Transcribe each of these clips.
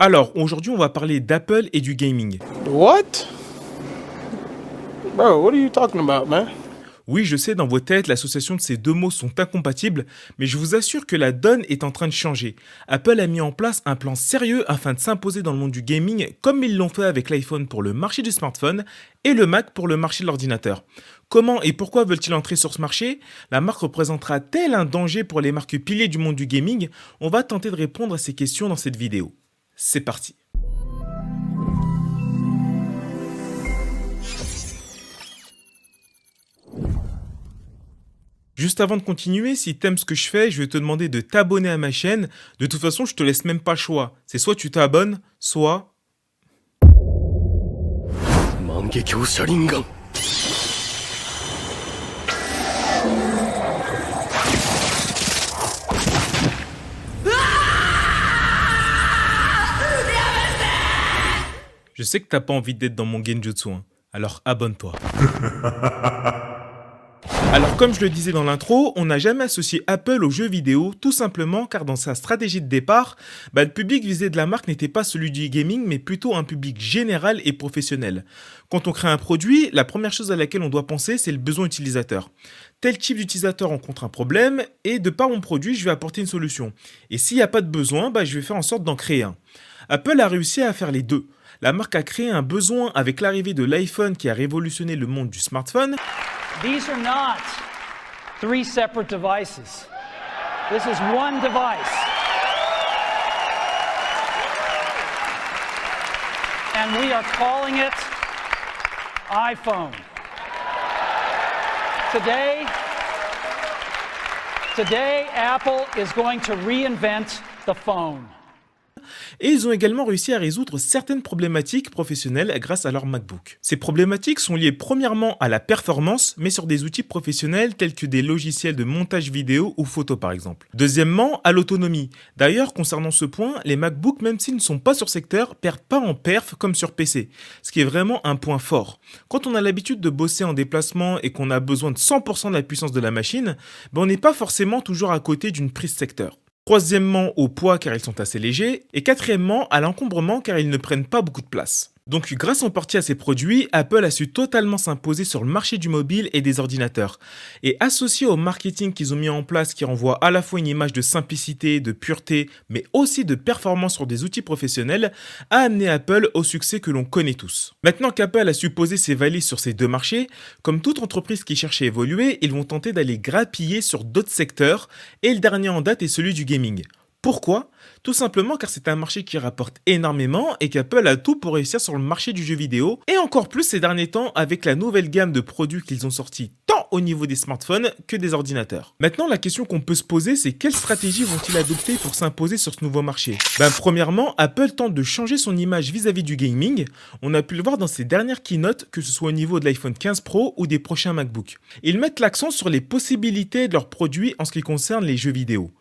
Alors, aujourd'hui, on va parler d'Apple et du gaming. What? Bro, what are you talking about, man? Oui, je sais, dans vos têtes, l'association de ces deux mots sont incompatibles, mais je vous assure que la donne est en train de changer. Apple a mis en place un plan sérieux afin de s'imposer dans le monde du gaming, comme ils l'ont fait avec l'iPhone pour le marché du smartphone et le Mac pour le marché de l'ordinateur. Comment et pourquoi veulent-ils entrer sur ce marché? La marque représentera-t-elle un danger pour les marques piliers du monde du gaming? On va tenter de répondre à ces questions dans cette vidéo. C'est parti. Juste avant de continuer, si t'aimes ce que je fais, je vais te demander de t'abonner à ma chaîne. De toute façon, je te laisse même pas le choix. C'est soit tu t'abonnes, soit... 万華鏡車輪眼 Je sais que t'as pas envie d'être dans mon genjutsu, hein. Alors abonne-toi. Alors comme je le disais dans l'intro, on n'a jamais associé Apple aux jeux vidéo, tout simplement car dans sa stratégie de départ, le public visé de la marque n'était pas celui du gaming, mais plutôt un public général et professionnel. Quand on crée un produit, la première chose à laquelle on doit penser, c'est le besoin utilisateur. Tel type d'utilisateur rencontre un problème, et de par mon produit, je vais apporter une solution. Et s'il n'y a pas de besoin, je vais faire en sorte d'en créer un. Apple a réussi à faire les deux. La marque a créé un besoin avec l'arrivée de l'iPhone qui a révolutionné le monde du smartphone. These are not three separate devices. This is one device. And we are calling it iPhone. Today, Apple is going to reinvent the phone. Et ils ont également réussi à résoudre certaines problématiques professionnelles grâce à leur MacBook. Ces problématiques sont liées premièrement à la performance, mais sur des outils professionnels tels que des logiciels de montage vidéo ou photo par exemple. Deuxièmement, à l'autonomie. D'ailleurs, concernant ce point, les MacBooks, même s'ils ne sont pas sur secteur, perdent pas en perf comme sur PC, ce qui est vraiment un point fort. Quand on a l'habitude de bosser en déplacement et qu'on a besoin de 100% de la puissance de la machine, on n'est pas forcément toujours à côté d'une prise secteur. Troisièmement, au poids car ils sont assez légers. Et quatrièmement, à l'encombrement car ils ne prennent pas beaucoup de place. Donc grâce en partie à ces produits, Apple a su totalement s'imposer sur le marché du mobile et des ordinateurs. Et associé au marketing qu'ils ont mis en place qui renvoie à la fois une image de simplicité, de pureté, mais aussi de performance sur des outils professionnels, a amené Apple au succès que l'on connaît tous. Maintenant qu'Apple a su poser ses valises sur ces deux marchés, comme toute entreprise qui cherche à évoluer, ils vont tenter d'aller grappiller sur d'autres secteurs, et le dernier en date est celui du gaming. Pourquoi? Tout simplement car c'est un marché qui rapporte énormément et qu'Apple a tout pour réussir sur le marché du jeu vidéo, et encore plus ces derniers temps avec la nouvelle gamme de produits qu'ils ont sortis tant au niveau des smartphones que des ordinateurs. Maintenant, la question qu'on peut se poser, c'est quelle stratégie vont-ils adopter pour s'imposer sur ce nouveau marché? Premièrement, Apple tente de changer son image vis-à-vis du gaming. On a pu le voir dans ses dernières keynotes, que ce soit au niveau de l'iPhone 15 Pro ou des prochains MacBooks. Ils mettent l'accent sur les possibilités de leurs produits en ce qui concerne les jeux vidéo.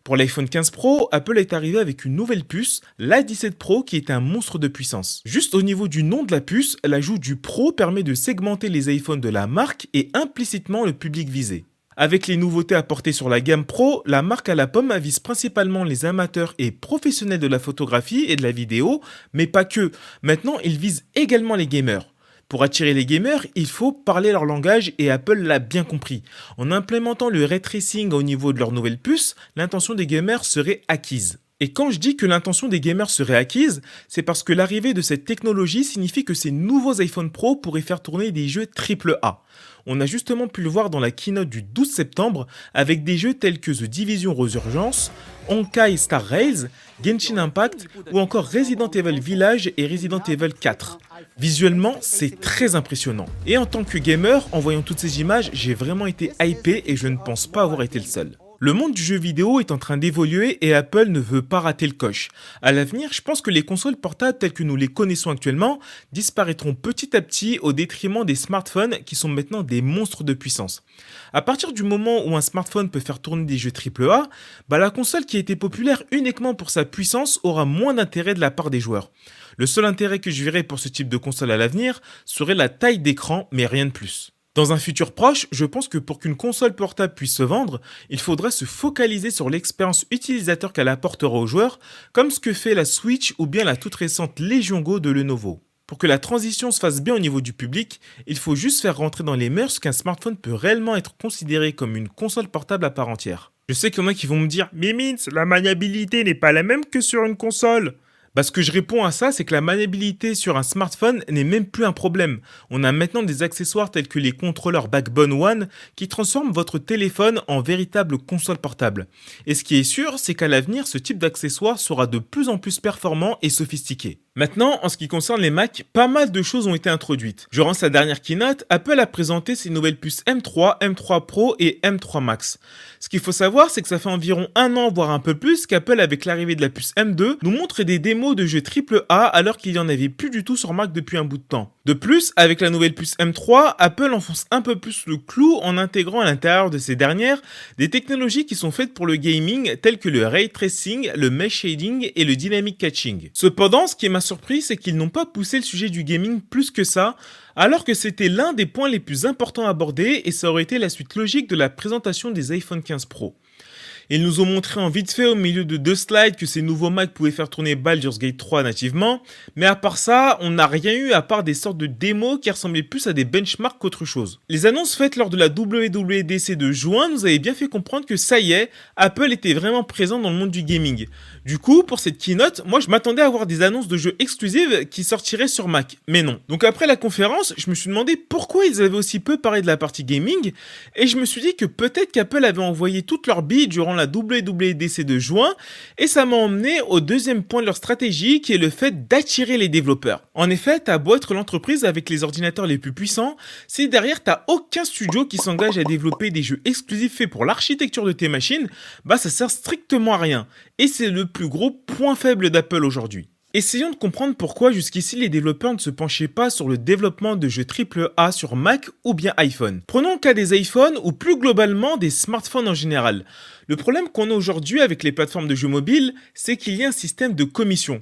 Pour l'iPhone 15 Pro, Apple est arrivé avec une nouvelle puce, l'A17 Pro, qui est un monstre de puissance. Juste au niveau du nom de la puce, l'ajout du Pro permet de segmenter les iPhones de la marque et implicitement le public visé. Avec les nouveautés apportées sur la gamme Pro, la marque à la pomme vise principalement les amateurs et professionnels de la photographie et de la vidéo, mais pas que. Maintenant, ils visent également les gamers. Pour attirer les gamers, il faut parler leur langage et Apple l'a bien compris. En implémentant le ray tracing au niveau de leur nouvelle puce, l'intention des gamers serait acquise. Et quand je dis que l'intention des gamers serait acquise, c'est parce que l'arrivée de cette technologie signifie que ces nouveaux iPhone Pro pourraient faire tourner des jeux AAA. On a justement pu le voir dans la keynote du 12 septembre avec des jeux tels que The Division Resurgence, Honkai Star Rail, Genshin Impact ou encore Resident Evil Village et Resident Evil 4. Visuellement, c'est très impressionnant. Et en tant que gamer, en voyant toutes ces images, j'ai vraiment été hypé et je ne pense pas avoir été le seul. Le monde du jeu vidéo est en train d'évoluer et Apple ne veut pas rater le coche. À l'avenir, je pense que les consoles portables telles que nous les connaissons actuellement disparaîtront petit à petit au détriment des smartphones qui sont maintenant des monstres de puissance. À partir du moment où un smartphone peut faire tourner des jeux AAA, la console qui a été populaire uniquement pour sa puissance aura moins d'intérêt de la part des joueurs. Le seul intérêt que je verrai pour ce type de console à l'avenir serait la taille d'écran, mais rien de plus. Dans un futur proche, je pense que pour qu'une console portable puisse se vendre, il faudra se focaliser sur l'expérience utilisateur qu'elle apportera aux joueurs, comme ce que fait la Switch ou bien la toute récente Legion Go de Lenovo. Pour que la transition se fasse bien au niveau du public, il faut juste faire rentrer dans les mœurs qu'un smartphone peut réellement être considéré comme une console portable à part entière. Je sais qu'il y en a qui vont me dire « Mais Mintz, la maniabilité n'est pas la même que sur une console !» Ce que je réponds à ça, c'est que la maniabilité sur un smartphone n'est même plus un problème. On a maintenant des accessoires tels que les contrôleurs Backbone One qui transforment votre téléphone en véritable console portable. Et ce qui est sûr, c'est qu'à l'avenir, ce type d'accessoire sera de plus en plus performant et sophistiqué. Maintenant, en ce qui concerne les Mac, pas mal de choses ont été introduites. Durant sa dernière keynote, Apple a présenté ses nouvelles puces M3, M3 Pro et M3 Max. Ce qu'il faut savoir, c'est que ça fait environ un an, voire un peu plus, qu'Apple, avec l'arrivée de la puce M2, nous montre des démos de jeux AAA alors qu'il n'y en avait plus du tout sur Mac depuis un bout de temps. De plus, avec la nouvelle puce M3, Apple enfonce un peu plus le clou en intégrant à l'intérieur de ces dernières des technologies qui sont faites pour le gaming telles que le ray tracing, le mesh shading et le dynamic catching. Cependant, ce qui m'a surpris, c'est qu'ils n'ont pas poussé le sujet du gaming plus que ça, alors que c'était l'un des points les plus importants à aborder et ça aurait été la suite logique de la présentation des iPhone 15 Pro. Ils nous ont montré en vite fait au milieu de 2 slides que ces nouveaux Mac pouvaient faire tourner Baldur's Gate 3 nativement, mais à part ça, on n'a rien eu à part des sortes de démos qui ressemblaient plus à des benchmarks qu'autre chose. Les annonces faites lors de la WWDC de juin nous avaient bien fait comprendre que ça y est, Apple était vraiment présent dans le monde du gaming. Du coup, pour cette keynote, moi je m'attendais à voir des annonces de jeux exclusifs qui sortiraient sur Mac, mais non. Donc après la conférence, je me suis demandé pourquoi ils avaient aussi peu parlé de la partie gaming, et je me suis dit que peut-être qu'Apple avait envoyé toutes leurs billes durant la WWDC de juin, et ça m'a emmené au deuxième point de leur stratégie qui est le fait d'attirer les développeurs. En effet, t'as beau être l'entreprise avec les ordinateurs les plus puissants, si derrière t'as aucun studio qui s'engage à développer des jeux exclusifs faits pour l'architecture de tes machines, ça sert strictement à rien. Et c'est le plus gros point faible d'Apple aujourd'hui. Essayons de comprendre pourquoi jusqu'ici les développeurs ne se penchaient pas sur le développement de jeux AAA sur Mac ou bien iPhone. Prenons le cas des iPhones ou plus globalement des smartphones en général. Le problème qu'on a aujourd'hui avec les plateformes de jeux mobiles, c'est qu'il y a un système de commission.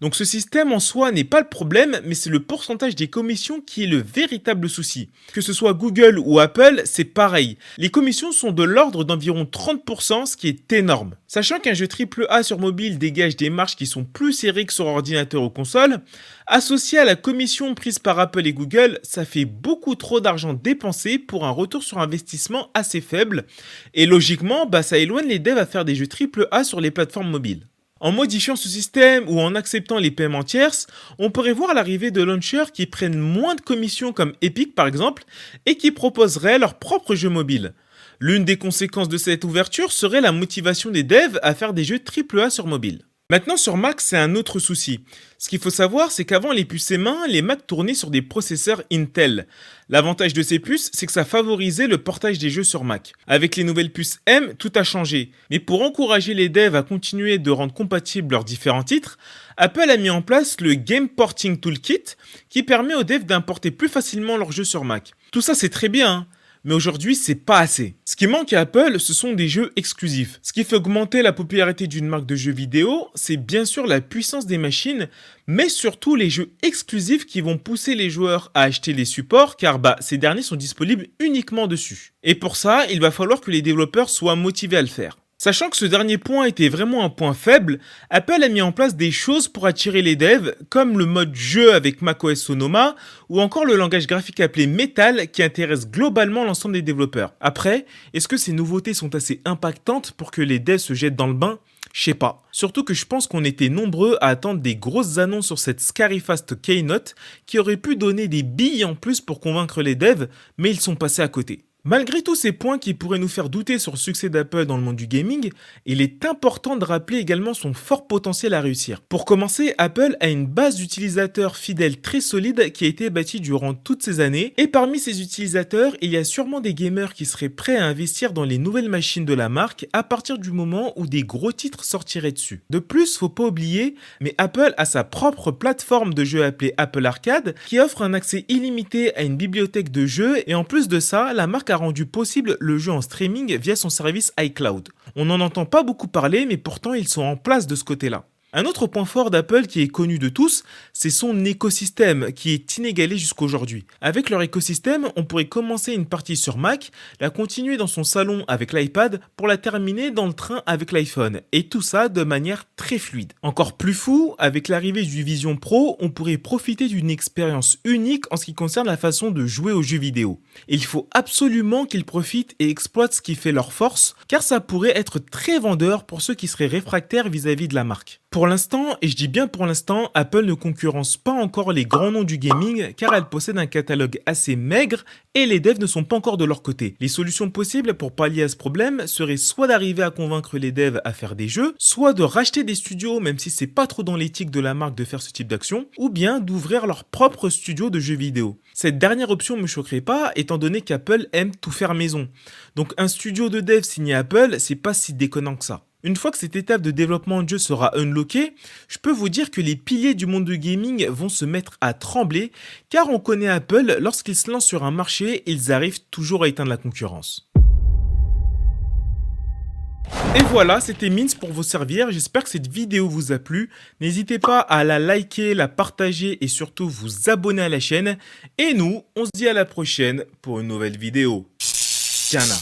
Donc ce système en soi n'est pas le problème, mais c'est le pourcentage des commissions qui est le véritable souci. Que ce soit Google ou Apple, c'est pareil. Les commissions sont de l'ordre d'environ 30%, ce qui est énorme. Sachant qu'un jeu AAA sur mobile dégage des marges qui sont plus serrées que sur ordinateur ou console, associé à la commission prise par Apple et Google, ça fait beaucoup trop d'argent dépensé pour un retour sur investissement assez faible. Et logiquement, ça éloigne les devs à faire des jeux AAA sur les plateformes mobiles. En modifiant ce système ou en acceptant les paiements tierces, on pourrait voir l'arrivée de launchers qui prennent moins de commissions comme Epic par exemple et qui proposeraient leurs propres jeux mobiles. L'une des conséquences de cette ouverture serait la motivation des devs à faire des jeux AAA sur mobile. Maintenant sur Mac, c'est un autre souci. Ce qu'il faut savoir, c'est qu'avant les puces M1, les Mac tournaient sur des processeurs Intel. L'avantage de ces puces, c'est que ça favorisait le portage des jeux sur Mac. Avec les nouvelles puces M, tout a changé. Mais pour encourager les devs à continuer de rendre compatibles leurs différents titres, Apple a mis en place le Game Porting Toolkit qui permet aux devs d'importer plus facilement leurs jeux sur Mac. Tout ça c'est très bien, mais aujourd'hui, c'est pas assez. Ce qui manque à Apple, ce sont des jeux exclusifs. Ce qui fait augmenter la popularité d'une marque de jeux vidéo, c'est bien sûr la puissance des machines, mais surtout les jeux exclusifs qui vont pousser les joueurs à acheter les supports, car ces derniers sont disponibles uniquement dessus. Et pour ça, il va falloir que les développeurs soient motivés à le faire. Sachant que ce dernier point était vraiment un point faible, Apple a mis en place des choses pour attirer les devs, comme le mode jeu avec macOS Sonoma, ou encore le langage graphique appelé Metal qui intéresse globalement l'ensemble des développeurs. Après, est-ce que ces nouveautés sont assez impactantes pour que les devs se jettent dans le bain ? Je sais pas. Surtout que je pense qu'on était nombreux à attendre des grosses annonces sur cette Scaryfast Keynote qui auraient pu donner des billes en plus pour convaincre les devs, mais ils sont passés à côté. Malgré tous ces points qui pourraient nous faire douter sur le succès d'Apple dans le monde du gaming, il est important de rappeler également son fort potentiel à réussir. Pour commencer, Apple a une base d'utilisateurs fidèles très solide qui a été bâtie durant toutes ces années, et parmi ces utilisateurs, il y a sûrement des gamers qui seraient prêts à investir dans les nouvelles machines de la marque à partir du moment où des gros titres sortiraient dessus. De plus, faut pas oublier, mais Apple a sa propre plateforme de jeux appelée Apple Arcade qui offre un accès illimité à une bibliothèque de jeux, et en plus de ça, la marque a rendu possible le jeu en streaming via son service iCloud. On n'en entend pas beaucoup parler, mais pourtant ils sont en place de ce côté-là. Un autre point fort d'Apple qui est connu de tous, c'est son écosystème qui est inégalé jusqu'aujourd'hui. Avec leur écosystème, on pourrait commencer une partie sur Mac, la continuer dans son salon avec l'iPad pour la terminer dans le train avec l'iPhone. Et tout ça de manière très fluide. Encore plus fou, avec l'arrivée du Vision Pro, on pourrait profiter d'une expérience unique en ce qui concerne la façon de jouer aux jeux vidéo. Il faut absolument qu'ils profitent et exploitent ce qui fait leur force, car ça pourrait être très vendeur pour ceux qui seraient réfractaires vis-à-vis de la marque. Pour l'instant, et je dis bien pour l'instant, Apple ne concurrence pas encore les grands noms du gaming car elle possède un catalogue assez maigre et les devs ne sont pas encore de leur côté. Les solutions possibles pour pallier à ce problème seraient soit d'arriver à convaincre les devs à faire des jeux, soit de racheter des studios même si c'est pas trop dans l'éthique de la marque de faire ce type d'action, ou bien d'ouvrir leur propre studio de jeux vidéo. Cette dernière option me choquerait pas étant donné qu'Apple aime tout faire maison. Donc un studio de dev signé Apple, c'est pas si déconnant que ça. Une fois que cette étape de développement de jeu sera unlockée, je peux vous dire que les piliers du monde de gaming vont se mettre à trembler, car on connaît Apple, lorsqu'ils se lancent sur un marché, ils arrivent toujours à éteindre la concurrence. Et voilà, c'était Minz pour vous servir, j'espère que cette vidéo vous a plu. N'hésitez pas à la liker, la partager et surtout vous abonner à la chaîne. Et nous, on se dit à la prochaine pour une nouvelle vidéo. Tiana.